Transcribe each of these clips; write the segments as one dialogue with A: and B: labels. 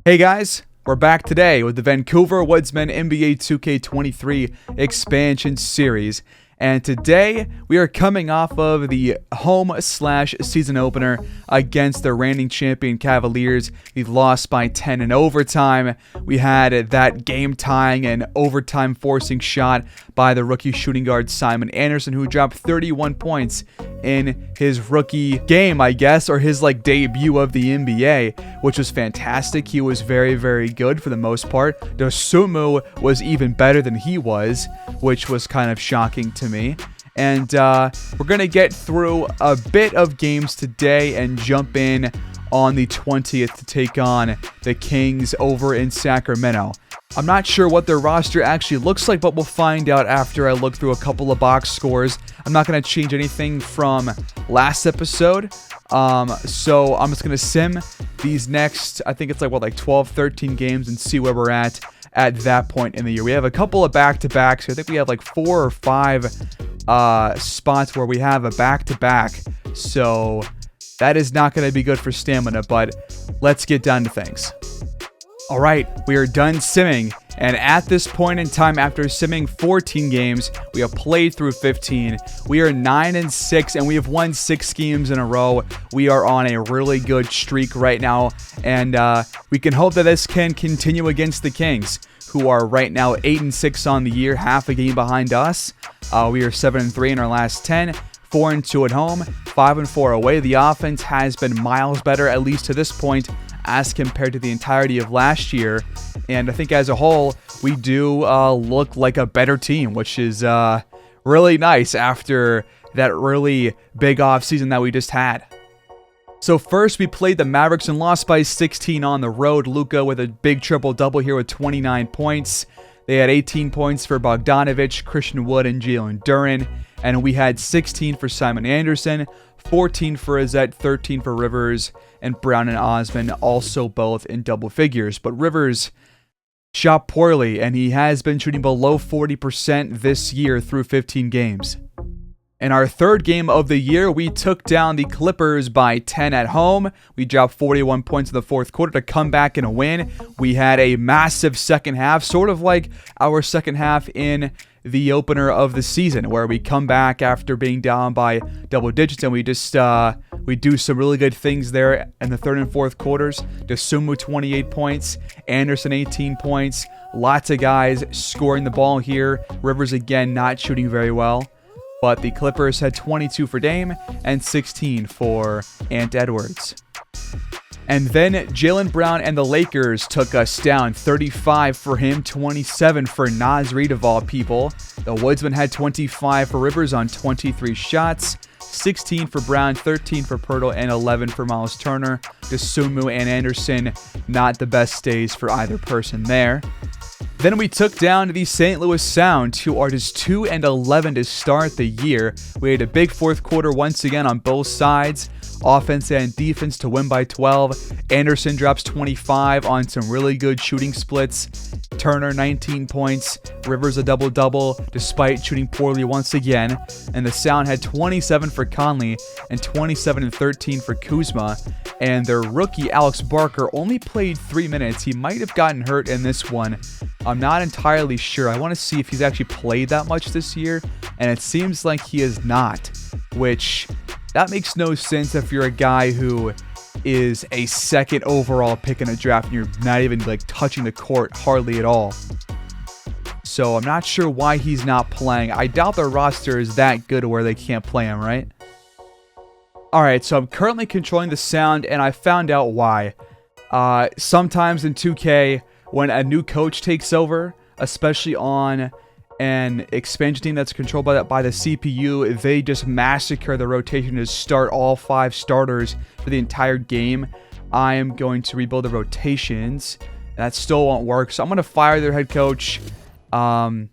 A: Hey guys, we're back today with the Vancouver Woodsmen NBA 2K23 Expansion Series. And today, we are coming off of the home/season opener against the reigning champion Cavaliers. We lost by 10 in overtime. We had that game-tying and overtime-forcing shot by the rookie shooting guard Simon Anderson, who dropped 31 points in his rookie game, I guess, or his debut of the NBA, which was fantastic. He was very, very good for the most part. Dosunmu was even better than he was, which was kind of shocking to me. And we're going to get through a bit of games today and jump in on the 20th to take on the Kings over in Sacramento. I'm not sure what their roster actually looks like, but we'll find out after I look through a couple of box scores. I'm not going to change anything from last episode. So I'm just going to sim these next, I think it's 12, 13 games and see where we're at that point in the year. We have a couple of back-to-backs. I think we have 4 or 5 spots where we have a back-to-back. So that is not going to be good for stamina, but let's get down to things. All right, we are done simming, and at this point in time, after simming 14 games, we have played through 15. We are 9-6, and we have won 6 games in a row. We are on a really good streak right now, and we can hope that this can continue against the Kings, who are right now 8-6 on the year, half a game behind us. We are 7-3 in our last 10. 4-2 at home, 5-4 away. The offense has been miles better, at least to this point, as compared to the entirety of last year. And I think as a whole, we do look like a better team, which is really nice after that really big offseason that we just had. So first, we played the Mavericks and lost by 16 on the road. Luka with a big triple-double here with 29 points. They had 18 points for Bogdanovic, Christian Wood, and Jalen Duren. And we had 16 for Simon Anderson, 14 for Azette, 13 for Rivers, and Brown and Osman also both in double figures. But Rivers shot poorly, and he has been shooting below 40% this year through 15 games. In our third game of the year, we took down the Clippers by 10 at home. We dropped 41 points in the fourth quarter to come back and win. We had a massive second half, sort of like our second half in the opener of the season, where we come back after being down by double digits, and we just we do some really good things there in the third and fourth quarters. Dosunmu 28 points, Anderson 18 points, lots of guys scoring the ball here. Rivers again not shooting very well, but the Clippers had 22 for Dame and 16 for Ant Edwards. And then Jaylen Brown and the Lakers took us down. 35 for him, 27 for Naz Reid of all people. The Woodsmen had 25 for Rivers on 23 shots, 16 for Brown, 13 for Pirtle, and 11 for Miles Turner. Dosunmu and Anderson, not the best days for either person there. Then we took down the St. Louis Sound, who are just 2-11 to start the year. We had a big fourth quarter once again on both sides, offense and defense, to win by 12. Anderson drops 25 on some really good shooting splits. Turner 19 points. Rivers a double-double despite shooting poorly once again. And the Sound had 27 for Conley and 27 and 13 for Kuzma. And their rookie Alex Barker only played 3 minutes. He might have gotten hurt in this one. I'm not entirely sure. I want to see if he's actually played that much this year, and it seems like he is not, which that makes no sense if you're a guy who is a second overall pick in a draft and you're not even touching the court hardly at all. So I'm not sure why he's not playing. I doubt their roster is that good where they can't play him, right? Alright, so I'm currently controlling the Sound, and I found out why. Sometimes in 2K, when a new coach takes over, especially on an expansion team that's controlled by the CPU, they just massacre the rotation to start all 5 starters for the entire game. I am going to rebuild the rotations. That still won't work, so I'm going to fire their head coach. I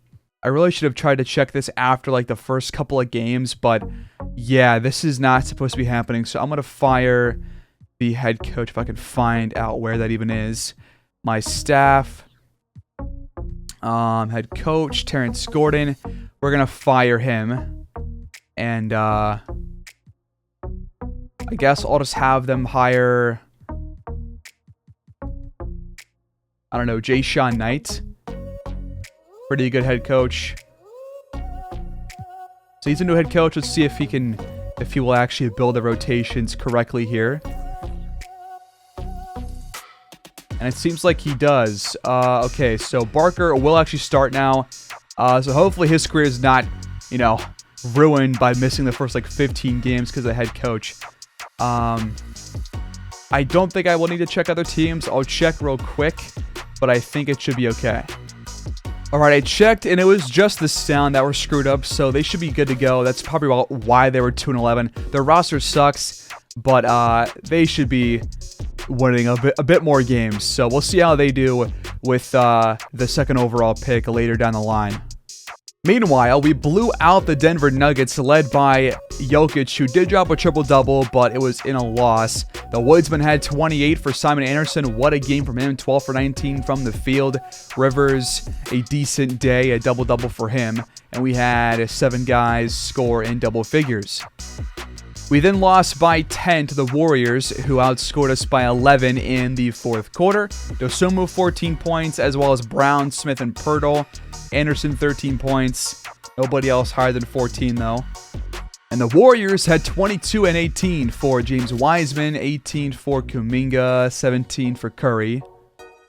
A: really should have tried to check this after the first couple of games, but yeah, this is not supposed to be happening, so I'm going to fire the head coach if I can find out where that even is. My staff, head coach, Terrence Gordon, we're going to fire him. And I guess I'll just have them hire I don't know, Jay Sean Knight. Pretty good head coach. So he's a new head coach. Let's see if he will actually build the rotations correctly here. And it seems like he does. Okay, so Barker will actually start now. So hopefully his career is not, ruined by missing the first 15 games because of the head coach. I don't think I will need to check other teams. I'll check real quick, but I think it should be okay. Alright, I checked, and it was just the sound that were screwed up, so they should be good to go. That's probably why they were 2-11. Their roster sucks, but they should be winning a bit more games. So we'll see how they do with the second overall pick later down the line. Meanwhile, we blew out the Denver Nuggets, led by Jokic, who did drop a triple-double, but it was in a loss. The Woodsmen had 28 for Simon Anderson. What a game from him. 12 for 19 from the field. Rivers, a decent day, a double-double for him. And we had 7 guys score in double figures. We then lost by 10 to the Warriors, who outscored us by 11 in the fourth quarter. Dosunmu, 14 points, as well as Brown, Smith, and Pirtle. Anderson, 13 points. Nobody else higher than 14, though. And the Warriors had 22 and 18 for James Wiseman, 18 for Kuminga, 17 for Curry.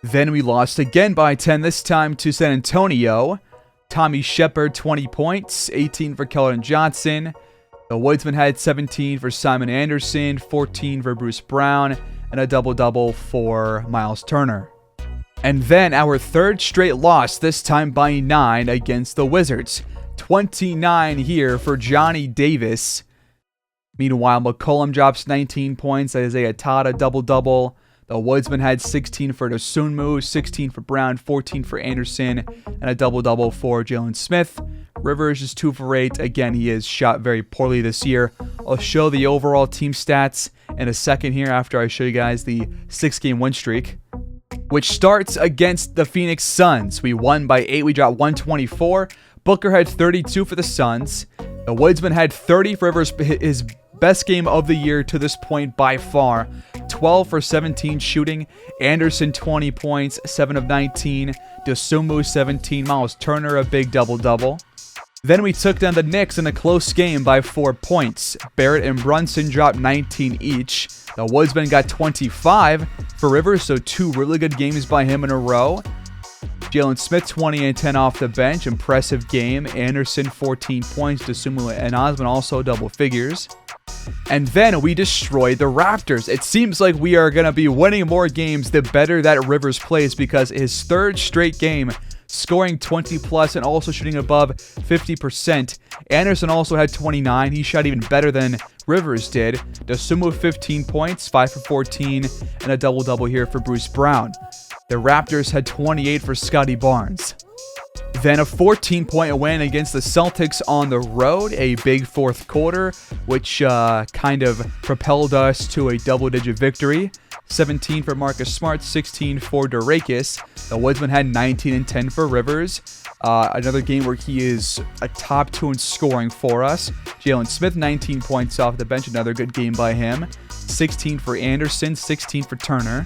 A: Then we lost again by 10, this time to San Antonio. Tommy Shepard, 20 points, 18 for Keldon Johnson. The Woodsmen had 17 for Simon Anderson, 14 for Bruce Brown, and a double-double for Miles Turner. And then our third straight loss, this time by 9 against the Wizards. 29 here for Johnny Davis. Meanwhile, McCollum drops 19 points. Isaiah Todd, a double-double. The Woodsmen had 16 for Dosunmu, 16 for Brown, 14 for Anderson, and a double-double for Jalen Smith. Rivers is 2 for 8. Again, he has shot very poorly this year. I'll show the overall team stats in a second here after I show you guys the 6-game win streak, which starts against the Phoenix Suns. We won by 8. We dropped 124. Booker had 32 for the Suns. The Woodsman had 30 for Rivers, his best game of the year to this point by far. 12 for 17 shooting. Anderson, 20 points, 7 of 19. Dosunmu, 17. Miles Turner, a big double-double. Then we took down the Knicks in a close game by 4 points. Barrett and Brunson dropped 19 each. The Woodsmen got 25 for Rivers, so 2 really good games by him in a row. Jalen Smith, 20 and 10 off the bench. Impressive game. Anderson, 14 points. Dosunmu and Osman also double figures. And then we destroyed the Raptors. It seems like we are going to be winning more games the better that Rivers plays, because his third straight game scoring 20 plus and also shooting above 50%. Anderson also had 29. He shot even better than Rivers did. Dosunmu, 15 points, 5 for 14, and a double-double here for Bruce Brown. The Raptors had 28 for Scotty Barnes. Then a 14-point win against the Celtics on the road, a big fourth quarter, which kind of propelled us to a double-digit victory. 17 for Marcus Smart, 16 for Durakis. The Woodsman had 19 and 10 for Rivers. Another game where he is a top 2 in scoring for us. Jalen Smith, 19 points off the bench, another good game by him. 16 for Anderson, 16 for Turner.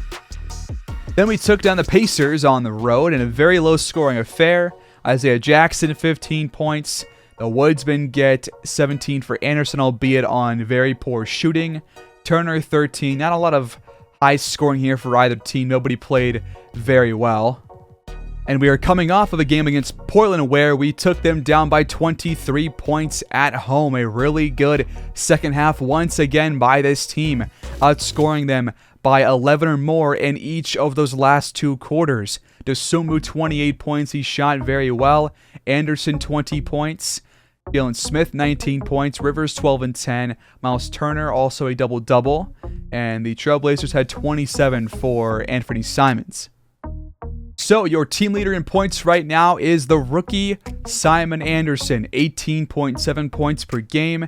A: Then we took down the Pacers on the road in a very low-scoring affair. Isaiah Jackson, 15 points. The Woodsmen get 17 for Anderson, albeit on very poor shooting. Turner, 13. Not a lot of high scoring here for either team. Nobody played very well. And we are coming off of a game against Portland where we took them down by 23 points at home. A really good second half once again by this team, outscoring them by 11 or more in each of those last 2 quarters. Dosunmu, 28 points. He shot very well. Anderson, 20 points. Jalen Smith, 19 points. Rivers, 12 and 10. Miles Turner, also a double-double. And the Trailblazers had 27 for Anthony Simons. So your team leader in points right now is the rookie Simon Anderson. 18.7 points per game.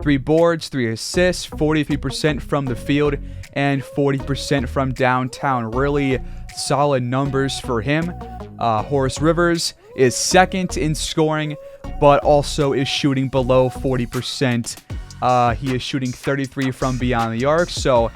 A: 3 boards, 3 assists, 43% from the field, and 40% from downtown. Really solid numbers for him. Horace Rivers is second in scoring, but also is shooting below 40%. He is shooting 33 from beyond the arc, so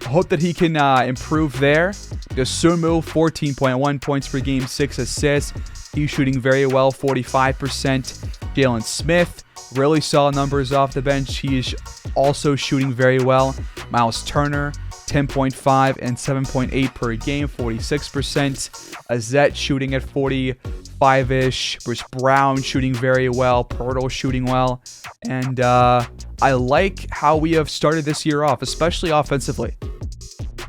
A: hope that he can improve there. Dosunmu, 14.1 points per game, 6 assists. He's shooting very well, 45%. Jalen Smith, really solid numbers off the bench. He is also shooting very well. Miles Turner, 10.5 and 7.8 per game, 46%. Azette shooting at 45-ish. Bruce Brown shooting very well. Pirtle shooting well. And I like how we have started this year off, especially offensively.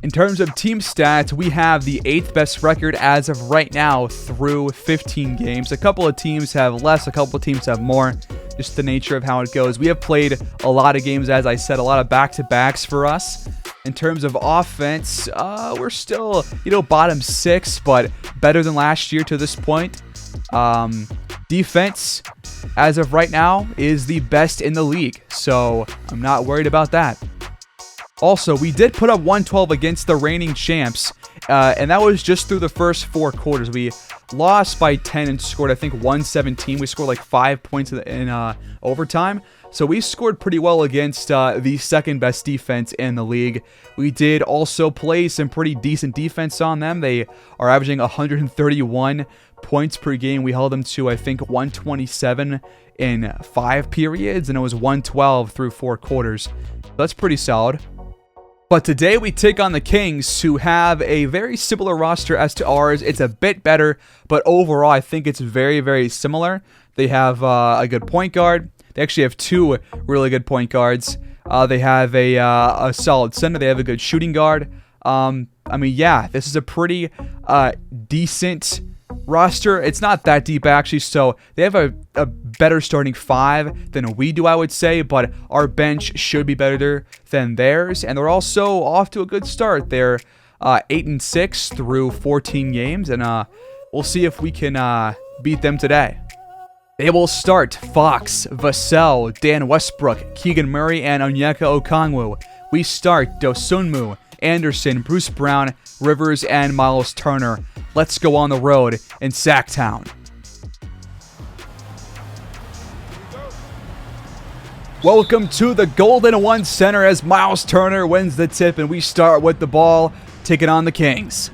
A: In terms of team stats, we have the 8th best record as of right now through 15 games. A couple of teams have less, a couple of teams have more. Just the nature of how it goes. We have played a lot of games, as I said, a lot of back-to-backs for us. In terms of offense, we're still, bottom 6, but better than last year to this point. Defense, as of right now, is the best in the league, so I'm not worried about that. Also, we did put up 112 against the reigning champs, and that was just through the first 4 quarters. We lost by 10 and scored, I think, 117. We scored like 5 points in overtime. So we scored pretty well against the second best defense in the league. We did also play some pretty decent defense on them. They are averaging 131 points per game. We held them to, I think, 127 in 5 periods, and it was 112 through 4 quarters. That's pretty solid. But today we take on the Kings, who have a very similar roster as to ours. It's a bit better, but overall I think it's very, very similar. They have a good point guard. They actually have 2 really good point guards. They have a solid center. They have a good shooting guard. Yeah, this is a pretty decent roster. It's not that deep, actually, so they have a better starting 5 than we do, I would say, but our bench should be better than theirs, and they're also off to a good start. They're 8-6 through 14 games, and we'll see if we can beat them today. They will start Fox, Vassell, Dan Westbrook, Keegan Murray, and Onyeka Okongwu. We start Dosunmu, Anderson, Bruce Brown, Rivers, and Miles Turner. Let's go on the road in Sacktown. Welcome to the Golden One Center as Miles Turner wins the tip, and we start with the ball, taking on the Kings.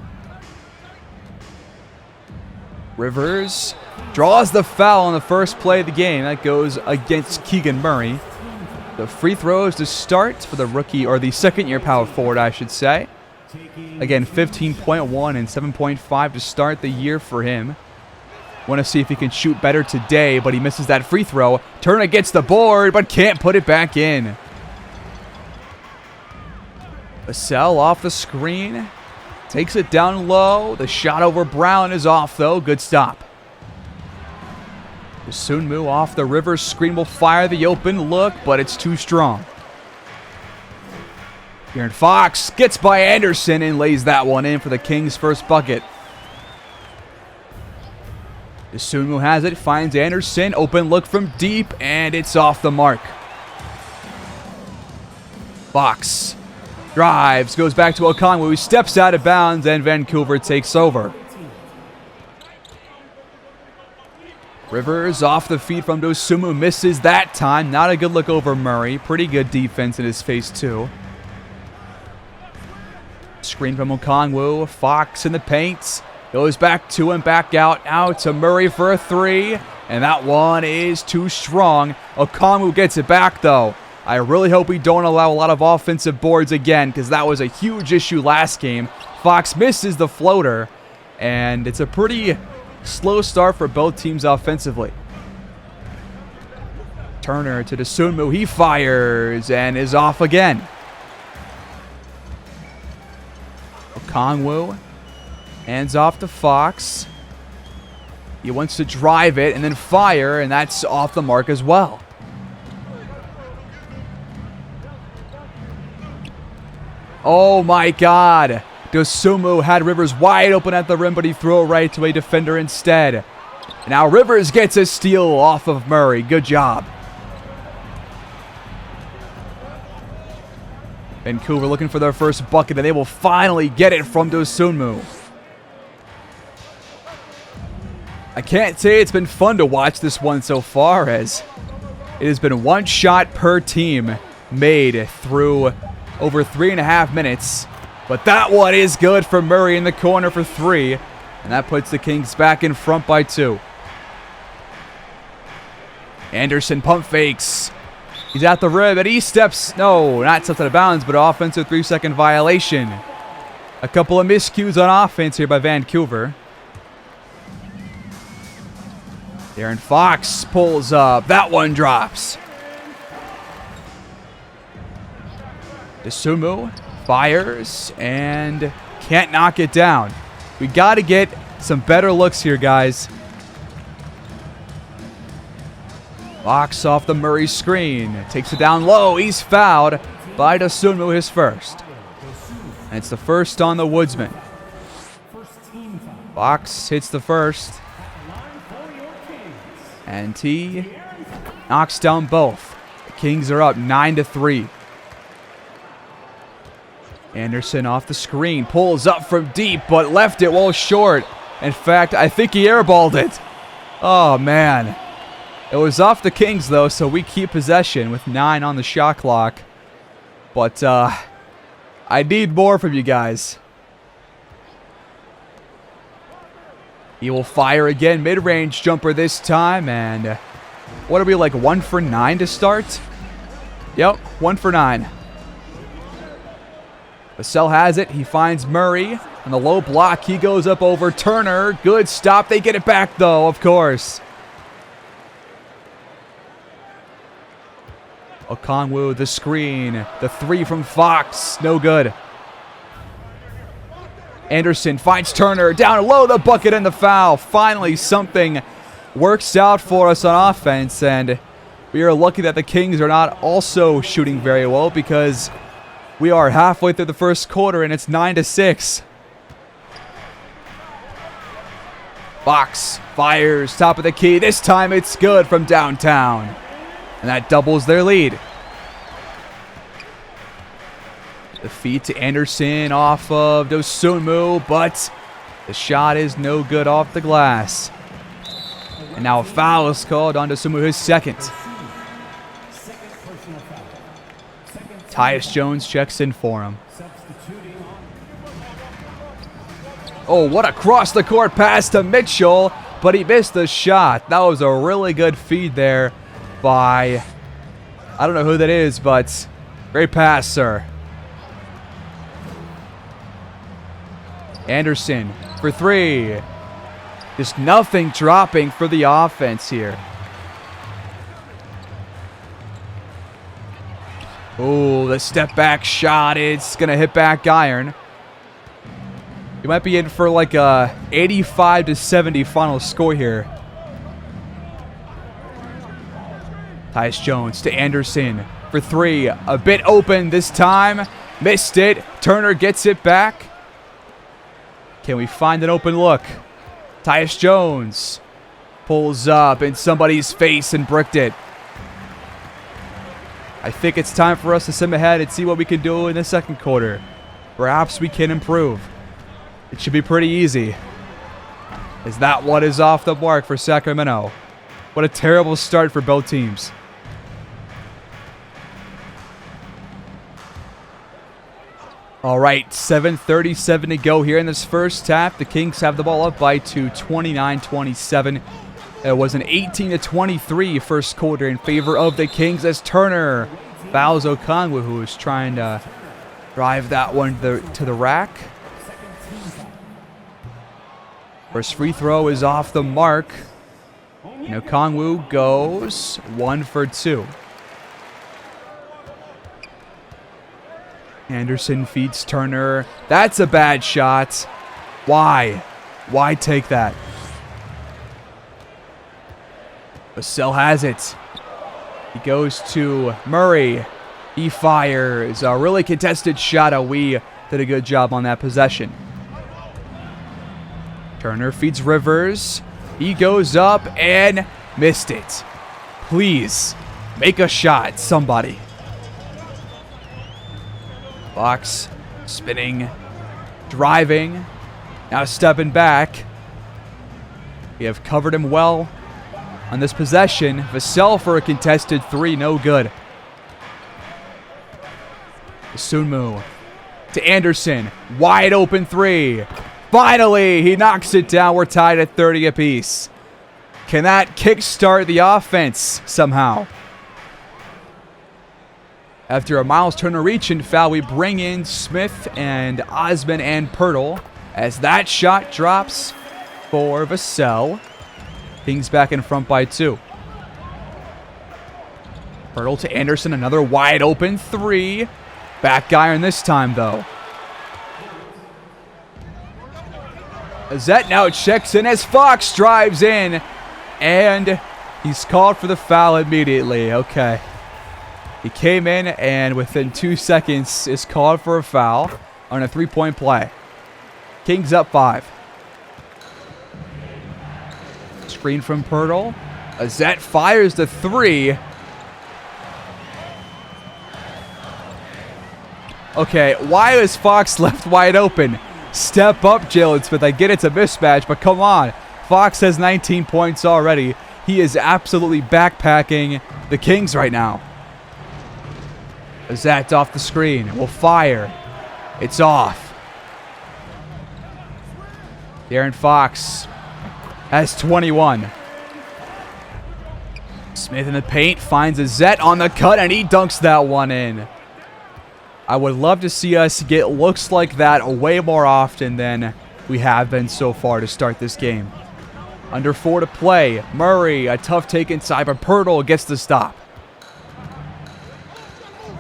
A: Rivers draws the foul on the first play of the game. That goes against Keegan Murray. The free throws to start for the rookie, or the second-year power forward, I should say. Again, 15.1 and 7.5 to start the year for him. Want to see if he can shoot better today, but he misses that free throw. Turner gets the board, but can't put it back in. Vassell off the screen. Takes it down low. The shot over Brown is off, though. Good stop. Dosunmu off the Rivers screen will fire the open look, but it's too strong. Aaron Fox gets by Anderson and lays that one in for the Kings' first bucket. Dosunmu has it, finds Anderson, open look from deep, and it's off the mark. Fox drives, goes back to Okongwu, who steps out of bounds, and Vancouver takes over. Rivers off the feed from Dosunmu, misses that time. Not a good look over Murray. Pretty good defense in his face, too. Screen from Okongwu. Fox in the paint. Goes back to him, back out. Out to Murray for a 3. And that one is too strong. Okongwu gets it back, though. I really hope we don't allow a lot of offensive boards again, because that was a huge issue last game. Fox misses the floater. And it's a pretty slow start for both teams offensively. Turner to Dosunmu. He fires and is off again. Okongwu hands off to Fox. He wants to drive it and then fire, and that's off the mark as well. Oh my God. Dosunmu had Rivers wide open at the rim, but he threw it right to a defender instead. Now Rivers gets a steal off of Murray. Good job. Vancouver looking for their first bucket, and they will finally get it from Dosunmu. I can't say it's been fun to watch this one so far, as it has been 1 shot per team made through over 3.5 minutes. But that one is good for Murray in the corner for 3. And that puts the Kings back in front by 2. Anderson pump fakes. He's at the rim and he steps, no, not steps out of bounds, but offensive 3-second violation. A couple of miscues on offense here by Vancouver. Aaron Fox pulls up. That one drops. Isumu fires and can't knock it down. We got to get some better looks here, guys. Fox off the Murray screen. Takes it down low. He's fouled by Isumu, his first. And it's the first on the Woodsmen. Fox hits the first. And he knocks down both. The Kings are up 9-3. Anderson off the screen. Pulls up from deep, but left it well short. In fact, I think he airballed it. Oh, man. It was off the Kings, though, so we keep possession with 9 on the shot clock. But, I need more from you guys. He will fire again. Mid-range jumper this time. And what are we, like 1 for 9 to start? Yep, 1 for 9. Vassell has it. He finds Murray. On the low block, he goes up over Turner. Good stop. They get it back, though, of course. Okongwu, the screen. The 3 from Fox. No good. Anderson finds Turner. Down low, the bucket and the foul. Finally, something works out for us on offense. And we are lucky that the Kings are not also shooting very well, because we are halfway through the first quarter and it's 9-6. Fox fires, top of the key. This time it's good from downtown. And that doubles their lead. The feed to Anderson off of Dosunmu, but the shot is no good off the glass. And now a foul is called on Dosunmu, his second. Tyus Jones checks in for him. Oh, what a cross-the-court pass to Mitchell, but he missed the shot. That was a really good feed there by, I don't know who that is, but great pass, sir. Anderson for 3. Just nothing dropping for the offense here. Oh, the step back shot. It's going to hit back iron. You might be in for like a 85-70 final score here. Tyus Jones to Anderson for 3. A bit open this time. Missed it. Turner gets it back. Can we find an open look? Tyus Jones pulls up in somebody's face and bricked it. I think it's time for us to sim ahead and see what we can do in the second quarter. Perhaps we can improve. It should be pretty easy. Is that what is off the mark for Sacramento? What a terrible start for both teams. All right, 7:37 to go here in this first half. The Kings have the ball up by 2, 29-27. It was an 18-23 first quarter in favor of the Kings as Turner fouls Okongwu, who is trying to drive that one to the rack. First free throw is off the mark. And Okongwu goes 1 for 2. Anderson feeds Turner. That's a bad shot. Why? Why take that? Vassell has it. He goes to Murray. He fires. A really contested shot. We did a good job on that possession. Turner feeds Rivers. He goes up and missed it. Please, make a shot, somebody. Fox spinning, driving, now stepping back. We have covered him well on this possession. Vassell for a contested 3, no good. Dosunmu to Anderson. Wide open three. Finally, he knocks it down. We're tied at 30 apiece. Can that kickstart the offense somehow? After a Miles Turner reach and foul, we bring in Smith and Osman and Pirtle as that shot drops for Vassell. Kings back in front by 2. Pirtle to Anderson, another wide open three. Back iron this time, though. Azette now checks in as Fox drives in, and he's called for the foul immediately. Okay. He came in, and within 2 seconds is called for a foul on a 3-point play. Kings up 5. Screen from Pirtle. Azette fires the 3. Okay, why is Fox left wide open? Step up, Jalen Smith. I get it's a mismatch, but come on. Fox has 19 points already. He is absolutely backpacking the Kings right now. Azette off the screen. Will fire. It's off. De'Aaron Fox has 21. Smith in the paint finds Azette on the cut, and he dunks that one in. I would love to see us get looks like that way more often than we have been so far to start this game. Under 4 to play. Murray, a tough take inside, but Pirtle gets the stop.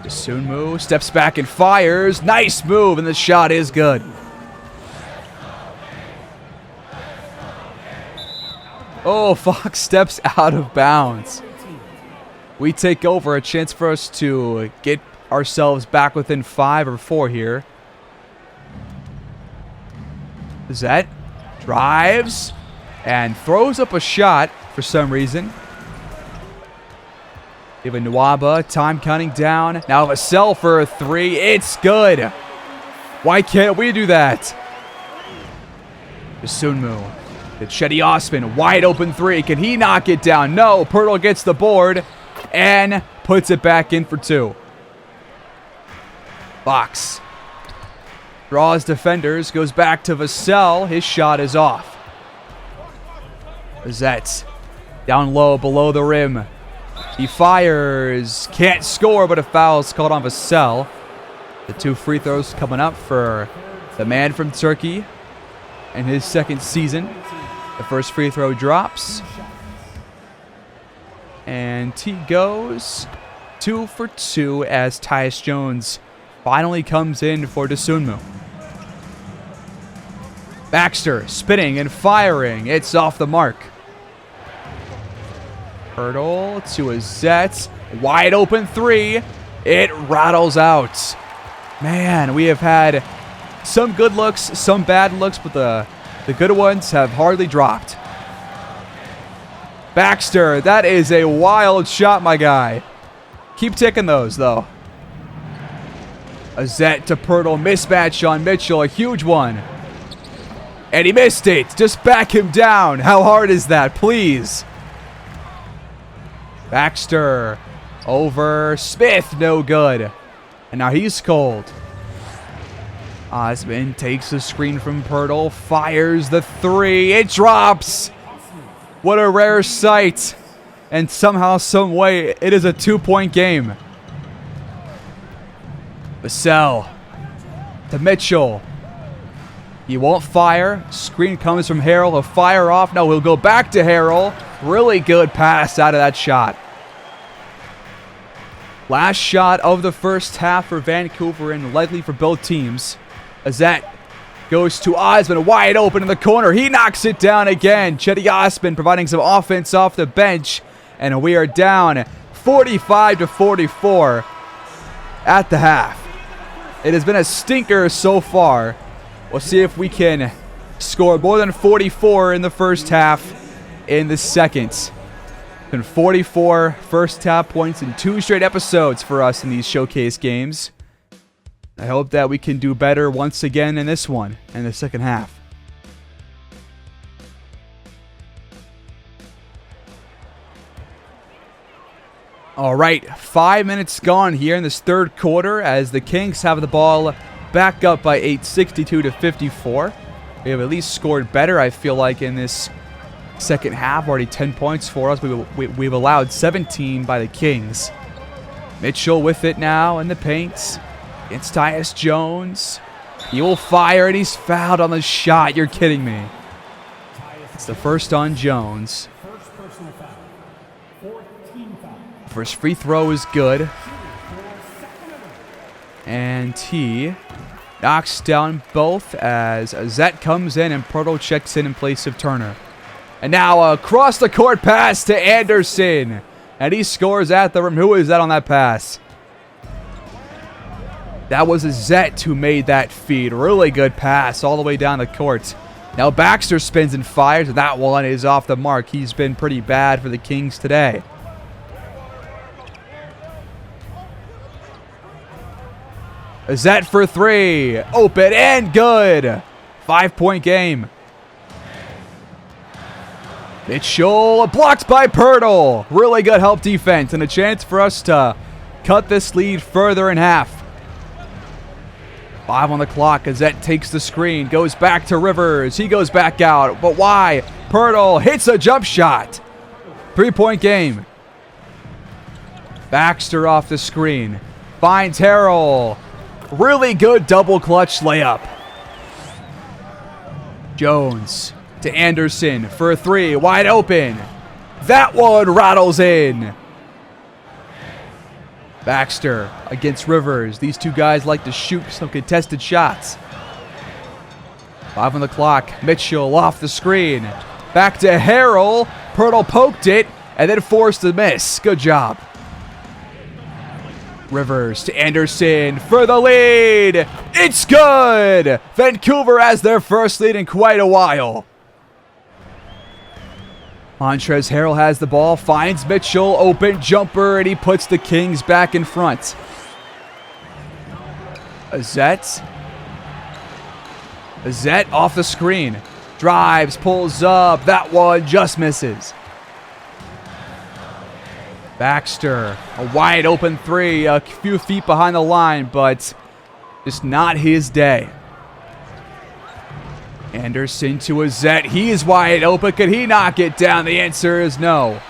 A: Dosunmu steps back and fires. Nice move, and the shot is good. Oh, Fox steps out of bounds. We take over, a chance for us to get ourselves back within 5 or 4 here. Zet drives and throws up a shot for some reason. Even Nwaba, time counting down. Now Vassell for a 3. It's good. Why can't we do that? Dosunmu. To Chetty Osman. Wide open 3. Can he knock it down? No. Pirtle gets the board and puts it back in for 2. Fox draws defenders, goes back to Vassell. His shot is off. Zet down low, below the rim. He fires. Can't score, but a foul is called on Vassell. The 2 free throws coming up for the man from Turkey in his 2nd season. The first free throw drops. And he goes 2 for 2 as Tyus Jones finally comes in for Dosunmu. Baxter spinning and firing. It's off the mark. Pirtle to Azette. Wide open 3. It rattles out. Man, we have had some good looks, some bad looks, but the good ones have hardly dropped. Baxter, that is a wild shot, my guy. Keep taking those, though. Azette to Pirtle, mismatch on Mitchell, a huge one. And he missed it. Just back him down. How hard is that, please? Baxter over Smith, no good. And now he's cold. Osman takes the screen from Pirtle, fires the 3. It drops. What a rare sight. And somehow, some way, it is a 2-point game. Vassell to Mitchell. He won't fire. Screen comes from Harrell. He'll fire off. No, he'll go back to Harrell. Really good pass out of that shot. Last shot of the first half for Vancouver and likely for both teams. Azette goes to Osman, wide open in the corner. He knocks it down again. Chetty Osman providing some offense off the bench. And we are down 45-44 at the half. It has been a stinker so far. We'll see if we can score more than 44 in the first half in the second. Been 44 first half points in 2 straight episodes for us in these showcase games. I hope that we can do better once again in this one, in the second half. All right, 5 minutes gone here in this third quarter as the Kings have the ball back up by 8, 62-54. We have at least scored better, I feel like, in this second half. Already 10 points for us. We've allowed 17 by the Kings. Mitchell with it now in the paint. It's Tyus Jones. He will fire, and he's fouled on the shot. You're kidding me. It's the first on Jones. First free throw is good. And he knocks down both as Zet comes in and Proto checks in place of Turner. And now across the court pass to Anderson. And he scores at the rim. Who is that on that pass? That was a Zet who made that feed. Really good pass all the way down the court. Now Baxter spins and fires. That one is off the mark. He's been pretty bad for the Kings today. A Zet for three. Open and good. 5-point game. Mitchell blocked by Pirtle. Really good help defense and a chance for us to cut this lead further in half. 5 on the clock. Zet takes the screen. Goes back to Rivers. He goes back out. But why? Pirtle hits a jump shot. 3-point game. Baxter off the screen. Finds Harrell. Really good double clutch layup. Jones to Anderson for a three. Wide open. That one rattles in. Baxter against Rivers. These two guys like to shoot some contested shots. 5 on the clock. Mitchell off the screen. Back to Harrell. Pirtle poked it and then forced the miss. Good job. Rivers to Anderson for the lead. It's good. Vancouver has their first lead in quite a while. Montrezl Harrell has the ball, finds Mitchell, open jumper, and he puts the Kings back in front. A Zet off the screen. Drives, pulls up. That one just misses. Baxter, a wide open three, a few feet behind the line, but just not his day. Anderson to a Zet. He is wide open. Could he knock it down? The answer is no.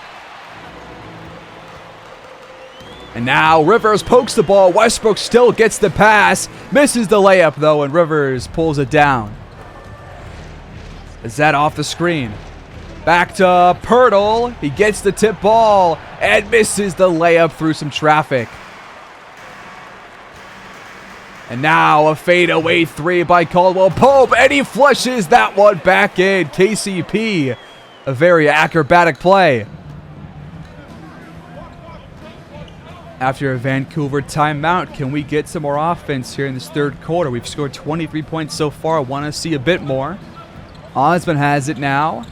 A: And now Rivers pokes the ball. Westbrook still gets the pass. Misses the layup, though, and Rivers pulls it down. Zet off the screen. Back to Pirtle. He gets the tip ball and misses the layup through some traffic. And now a fadeaway three by Caldwell Pope, and he flushes that one back in. KCP, a very acrobatic play. After a Vancouver timeout, can we get some more offense here in this third quarter? We've scored 23 points so far. I want to see a bit more. Osman has it now.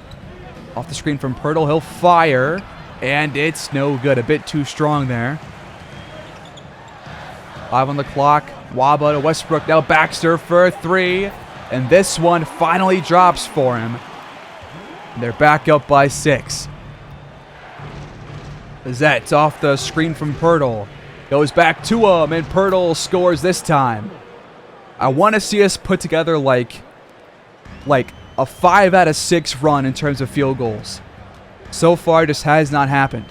A: Off the screen from Pirtle, he'll fire, and it's no good. A bit too strong there. 5 on the clock. Waba to Westbrook. Now Baxter for a three, and this one finally drops for him. And they're back up by 6. Zet off the screen from Pirtle. Goes back to him, and Pirtle scores this time. I want to see us put together like a 5 out of 6 run in terms of field goals. So far, just has not happened.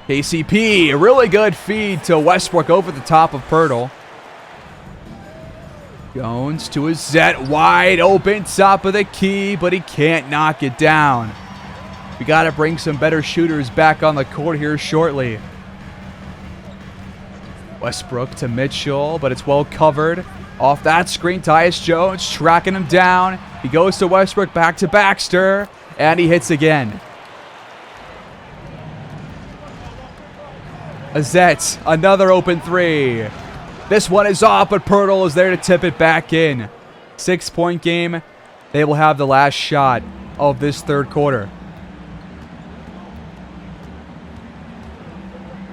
A: KCP, a really good feed to Westbrook over the top of Pirtle. Jones to his Zet, wide open, top of the key, but he can't knock it down. We got to bring some better shooters back on the court here shortly. Westbrook to Mitchell, but it's well covered. Off that screen, Tyus Jones tracking him down. He goes to Westbrook, back to Baxter, and he hits again. Zet, another open three. This one is off, but Pirtle is there to tip it back in. 6-point game. They will have the last shot of this third quarter.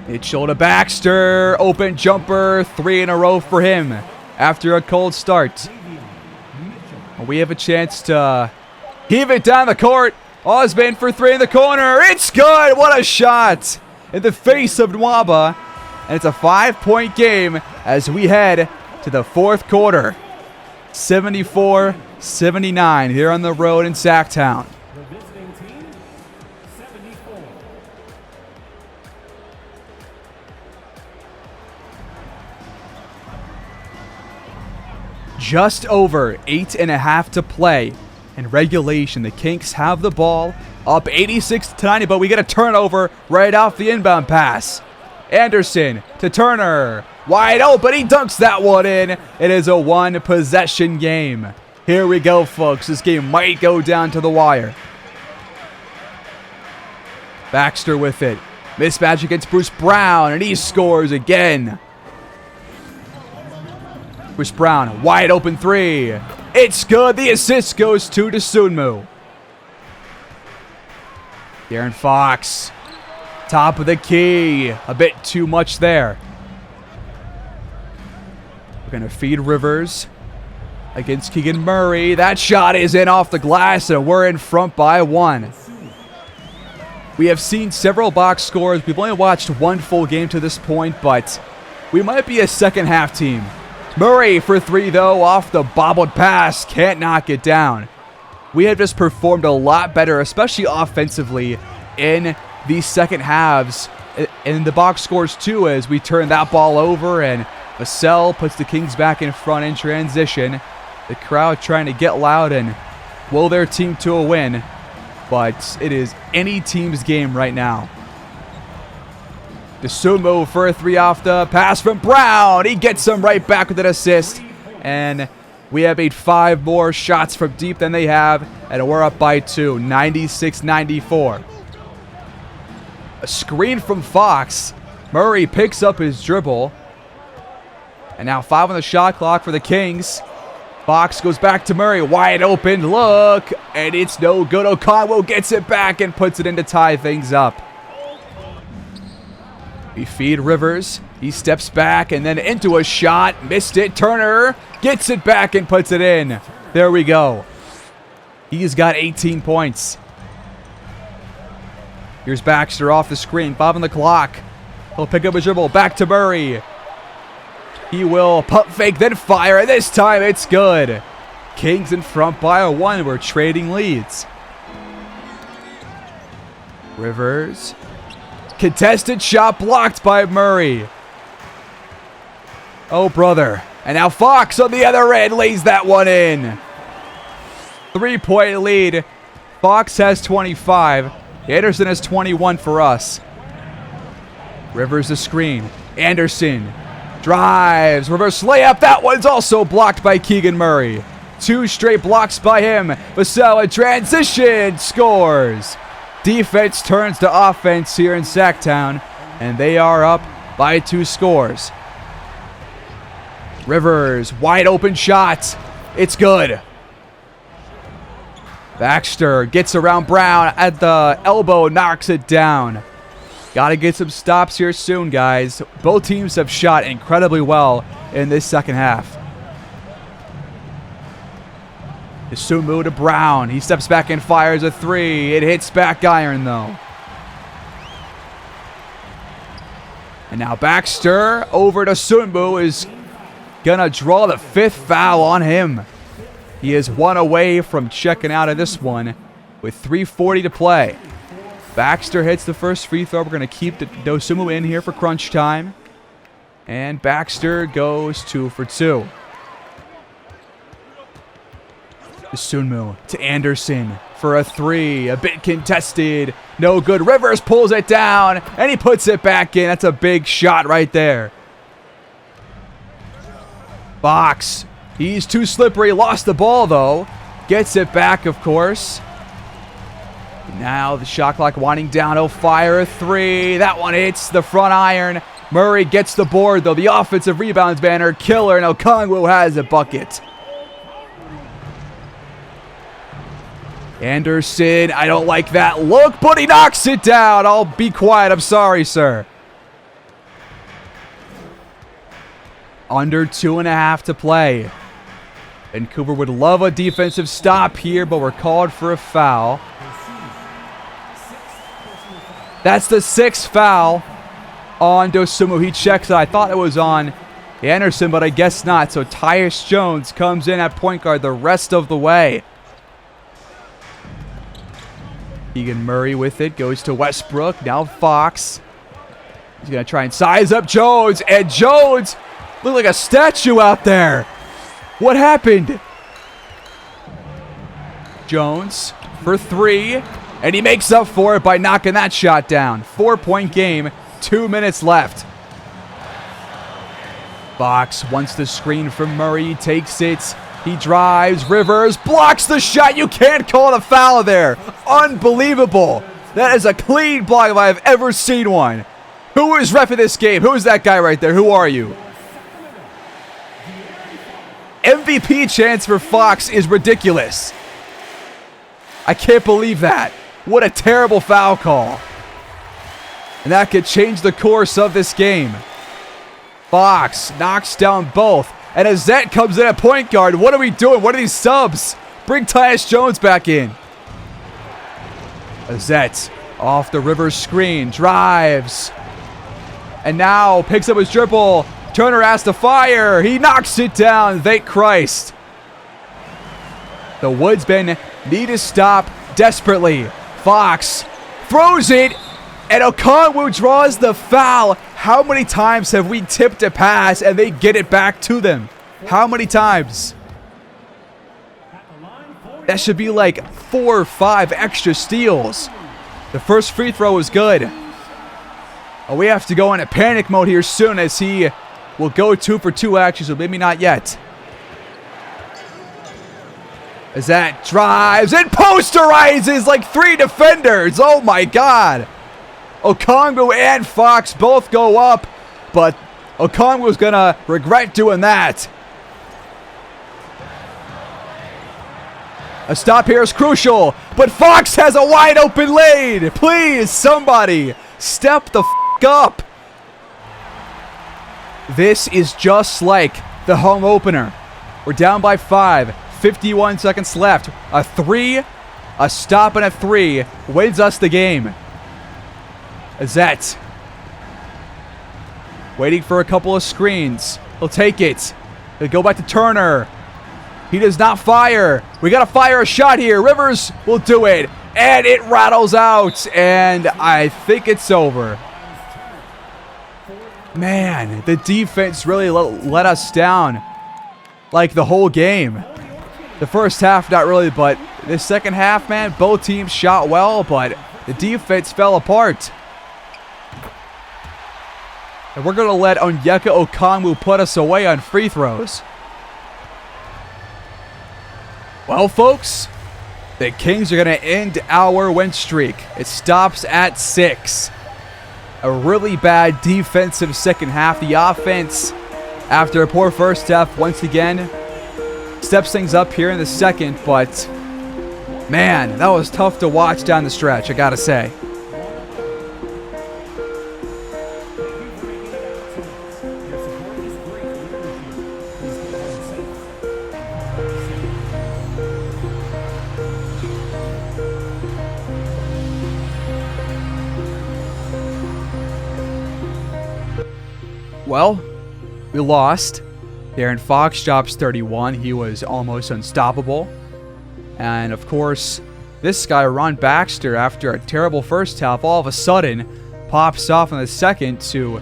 A: Mitchell to Baxter. Open jumper. 3 in a row for him after a cold start. We have a chance to heave it down the court. Osman for 3 in the corner. It's good. What a shot in the face of Nwaba. And it's a 5-point game as we head to the fourth quarter. 74-79 here on the road in Sacktown.
B: The visiting team, 74.
A: Just over 8.5 to play. In regulation, the Kinks have the ball up 86-90, but we get a turnover right off the inbound pass. Anderson to Turner. Wide open. He dunks that one in. It is a one-possession game. Here we go, folks. This game might go down to the wire. Baxter with it. Mismatch against Bruce Brown, and he scores again. Bruce Brown, wide open three. It's good. The assist goes to Dosunmu. Darren Fox, top of the key. A bit too much there. We're going to feed Rivers against Keegan Murray. That shot is in off the glass, and we're in front by one. We have seen several box scores. We've only watched one full game to this point, but we might be a second half team. Murray for three, though, off the bobbled pass. Can't knock it down. We have just performed a lot better, especially offensively, in these second halves. In the box scores, too, as we turn that ball over, and Vassell puts the Kings back in front in transition. The crowd trying to get loud and will their team to a win, but it is any team's game right now. Dosunmu for a three off the pass from Brown. He gets them right back with an assist, and we have made 5 more shots from deep than they have, and we're up by 2, 96-94. A screen from Fox. Murray picks up his dribble, and now 5 on the shot clock for the Kings. Fox goes back to Murray, wide open look, and it's no good. Okonwo gets it back and puts it in to tie things up. We feed Rivers. He steps back and then into a shot. Missed it. Turner gets it back and puts it in. There we go. He's got 18 points. Here's Baxter off the screen. 5 on the clock. He'll pick up a dribble. Back to Murray. He will pump fake, then fire, and this time it's good. Kings in front by a 1. We're trading leads. Rivers. Contested shot blocked by Murray. Oh, brother. And now Fox on the other end lays that one in. 3-point lead. Fox has 25. Anderson has 21 for us. Rivers the screen. Anderson drives. Reverse layup. That one's also blocked by Keegan Murray. 2 straight blocks by him. Vassell in transition scores. Defense turns to offense here in Sacktown, and they are up by 2 scores. Rivers, wide open shot. It's good. Baxter gets around Brown at the elbow, knocks it down. Got to get some stops here soon, guys. Both teams have shot incredibly well in this second half. Dosunmu to Brown. He steps back and fires a 3. It hits back iron, though. And now Baxter over to Dosunmu is going to draw the 5th foul on him. He is 1 away from checking out of this one with 3:40 to play. Baxter hits the first free throw. We're going to keep Dosunmu in here for crunch time. And Baxter goes 2 for 2. Dosunmu to Anderson for a 3. A bit contested. No good. Rivers pulls it down, and he puts it back in. That's a big shot right there. Fox. He's too slippery. Lost the ball, though. Gets it back, of course. Now the shot clock winding down. He'll fire a 3. That one hits the front iron. Murray gets the board, though. The offensive rebounds banner killer, and Okonwo has a bucket. Anderson, I don't like that look, but he knocks it down. I'll be quiet. I'm sorry, sir. Under 2.5 to play. Vancouver would love a defensive stop here, but we're called for a foul. That's the 6th foul on Dosunmu. He checks it. I thought it was on Anderson, but I guess not. So Tyus Jones comes in at point guard the rest of the way. Keegan Murray with it, goes to Westbrook. Now Fox. He's going to try and size up Jones. And Jones looked like a statue out there. What happened? Jones for three. And he makes up for it by knocking that shot down. 4-point game, 2 minutes left. Fox wants the screen from Murray, takes it. He drives, Rivers, blocks the shot. You can't call it a foul there. Unbelievable. That is a clean block if I have ever seen one. Who is ref in this game? Who is that guy right there? Who are you? MVP chance for Fox is ridiculous. I can't believe that. What a terrible foul call. And that could change the course of this game. Fox knocks down both. And Azette comes in at point guard. What are we doing? What are these subs? Bring Tyus Jones back in. Azette off the Rivers screen. Drives. And now picks up his dribble. Turner has to fire. He knocks it down. Thank Christ. The Woodsmen need to stop desperately. Fox throws it. And Okongwu draws the foul. How many times have we tipped a pass and they get it back to them? How many times? That should be like 4 or 5 extra steals. The first free throw was good. Oh, we have to go into panic mode here soon as he will go 2 for 2 actually, so maybe not yet. As that drives and posterizes like 3 defenders. Oh my God. Okongwu and Fox both go up, but Okongwu's gonna regret doing that. A stop here is crucial, but Fox has a wide open lane. Please, somebody, step the f*** up. This is just like the home opener. We're down by 5, 51 seconds left. A 3, a stop and a 3 wins us the game. Azette waiting for a couple of screens. He'll take it. He'll go back to Turner. He does not fire. We got to fire a shot here. Rivers will do it. And it rattles out. And I think it's over. Man, the defense really let us down. Like the whole game. The first half, not really. But the second half, man, both teams shot well. But the defense fell apart. And we're going to let Onyeka Okongwu put us away on free throws. Well, folks, the Kings are going to end our win streak. It stops at 6. A really bad defensive second half. The offense, after a poor first half, once again, steps things up here in the second. But, man, that was tough to watch down the stretch, I got to say. Well, we lost. Darren Fox drops 31. He was almost unstoppable. And, of course, this guy, Ron Baxter, after a terrible first half, all of a sudden pops off in the second to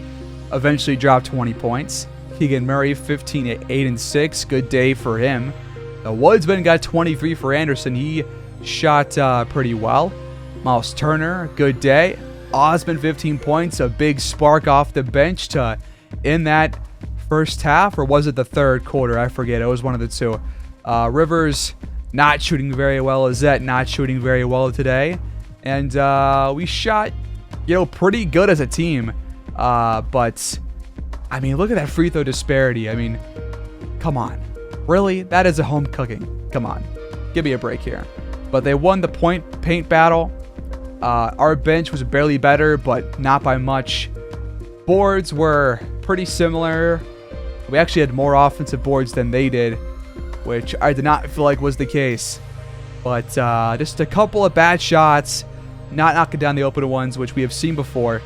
A: eventually drop 20 points. Keegan Murray, 15 at 8 and 6. Good day for him. The Woodsman got 23 for Anderson. He shot pretty well. Miles Turner, good day. Osman, 15 points. A big spark off the bench to in that first half, or was it the third quarter? I forget. It was one of the two. Rivers not shooting very well. Azette not shooting very well today. And we shot, pretty good as a team. But, I mean, look at that free throw disparity. I mean, come on. Really? That is a home cooking. Come on. Give me a break here. But they won the paint battle. Our bench was barely better, but not by much. Boards were pretty similar. We actually had more offensive boards than they did, which I did not feel like was the case. But just a couple of bad shots, not knocking down the open ones, which we have seen before.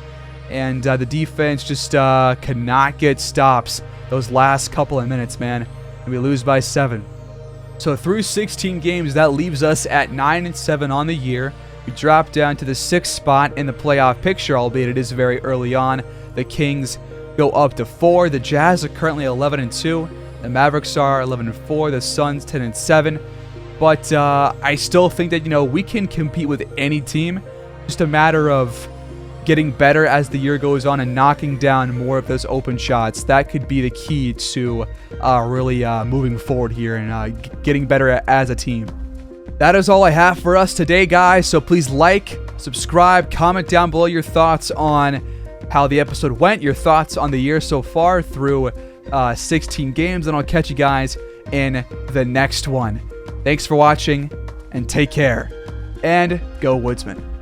A: And the defense just could not get stops those last couple of minutes, man, and we lose by 7. So through 16 games, that leaves us at 9-7 on the year. We drop down to the 6th spot in the playoff picture, albeit it is very early on. The Kings go up to 4. The Jazz are currently 11-2. The Mavericks are 11-4. The Suns 10-7. But I still think that, we can compete with any team. Just a matter of getting better as the year goes on and knocking down more of those open shots. That could be the key to really moving forward here and getting better as a team. That is all I have for us today, guys. So please like, subscribe, comment down below your thoughts on how the episode went, your thoughts on the year so far through 16 games, and I'll catch you guys in the next one. Thanks for watching, and take care. And go Woodsmen.